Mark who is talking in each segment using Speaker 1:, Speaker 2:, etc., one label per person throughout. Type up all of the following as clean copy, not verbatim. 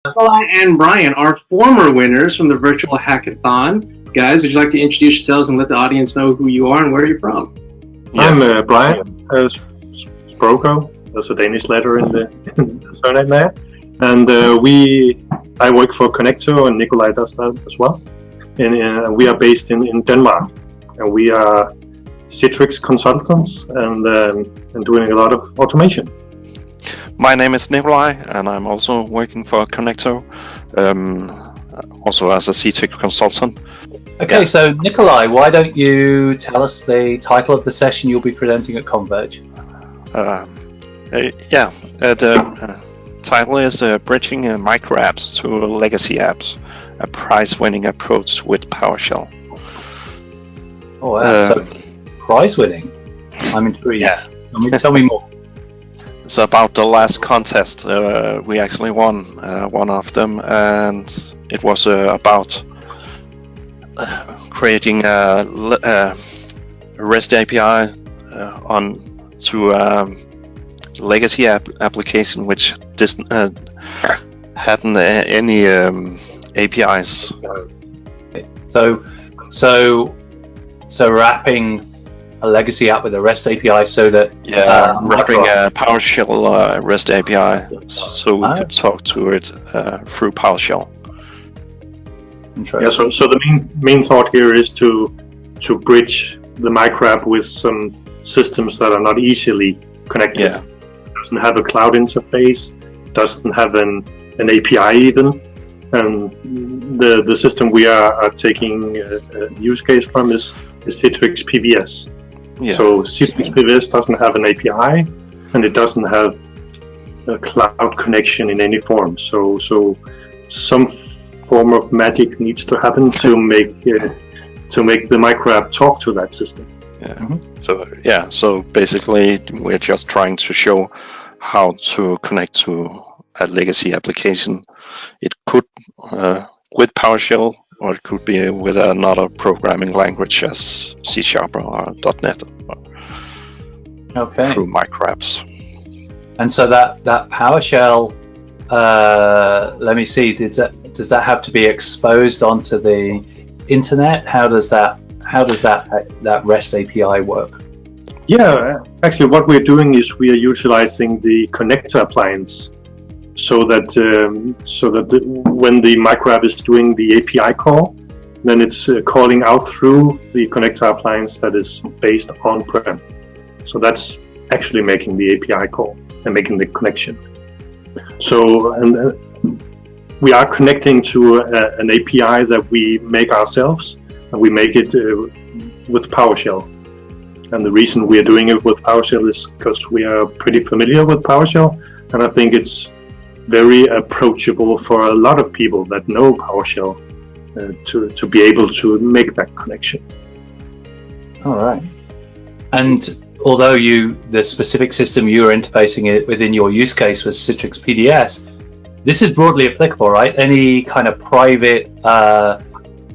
Speaker 1: Nicholai and Brian are former winners from the virtual hackathon. Guys, would you like to introduce yourselves and let the audience know who you are and where you're from?
Speaker 2: I'm Brian Sprogø. There's a Danish letter in the surname there. And I work for Connecto, and Nicholai does that as well. And we are based in Denmark. And we are Citrix consultants and doing a lot of automation.
Speaker 3: My name is Nicholai, and I'm also working for Connecto, also as a Citrix consultant.
Speaker 4: Okay, so Nicholai, why don't you tell us the title of the session you'll be presenting at Converge?
Speaker 3: The title is Bridging Micro Apps to Legacy Apps, a prize-winning approach with PowerShell.
Speaker 4: Oh, wow. So prize-winning? I'm intrigued.
Speaker 3: Yeah.
Speaker 4: Tell me more.
Speaker 3: It's about the last contest. We actually won one of them, and it was about creating a REST API to legacy application which hadn't any APIs.
Speaker 4: So wrapping a legacy app with a REST API so that
Speaker 3: wrapping a PowerShell REST API so we could talk to it through PowerShell.
Speaker 2: Yeah, so the main thought here is to bridge the micro app with some systems that are not easily connected.
Speaker 3: Yeah.
Speaker 2: Doesn't have a cloud interface, doesn't have an API even. And the system we are taking a use case from is Citrix PVS.
Speaker 3: Yeah.
Speaker 2: So Citrix PVS doesn't have an API, and it doesn't have a cloud connection in any form. So some form of magic needs to happen to make the micro app talk to that system.
Speaker 3: Yeah. Mm-hmm. So basically we're just trying to show how to connect to a legacy application. It could with PowerShell, or it could be with another programming language as C# or .NET.
Speaker 4: Okay.
Speaker 3: Through micro apps.
Speaker 4: And so that PowerShell, let me see, does that have to be exposed onto the internet? How does that REST API work?
Speaker 2: Yeah, actually what we're doing is we are utilizing the Connecto appliance so that when the micro app is doing the API call, then it's calling out through the Connecto appliance that is based on-prem. So that's actually making the API call and making the connection. So we are connecting to an API that we make ourselves, and we make it with PowerShell. And the reason we are doing it with PowerShell is because we are pretty familiar with PowerShell, and I think it's very approachable for a lot of people that know PowerShell to be able to make that connection.
Speaker 4: All right. And although the specific system you are interfacing it within your use case was Citrix PDS, this is broadly applicable, right? Any kind of private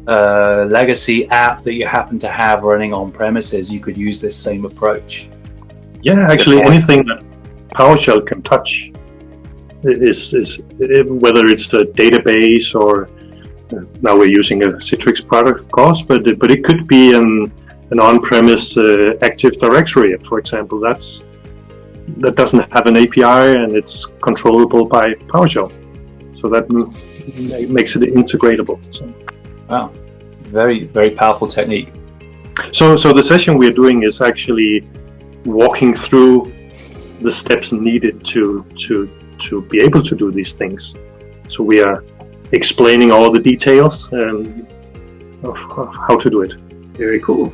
Speaker 4: legacy app that you happen to have running on premises, you could use this same approach.
Speaker 2: Yeah, actually anything that PowerShell can touch is whether it's the database or now we're using a Citrix product, of course, but it could be an on-premise Active Directory, for example. That doesn't have an API and it's controllable by PowerShell, so that makes it integratable. So.
Speaker 4: Wow, very, very powerful technique.
Speaker 2: So the session we're doing is actually walking through the steps needed to be able to do these things. So we are explaining all the details of how to do it.
Speaker 1: Very cool.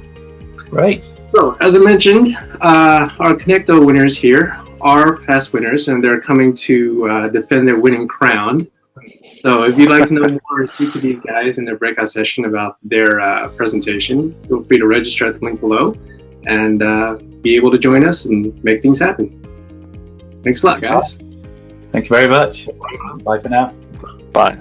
Speaker 4: Right.
Speaker 1: So, as I mentioned, our Connecto winners here are past winners, and they're coming to defend their winning crown. So, if you'd like to know more or speak to these guys in their breakout session about their presentation, feel free to register at the link below and be able to join us and make things happen. Thanks a lot, guys.
Speaker 4: Thank you very much. Bye for now.
Speaker 3: Bye.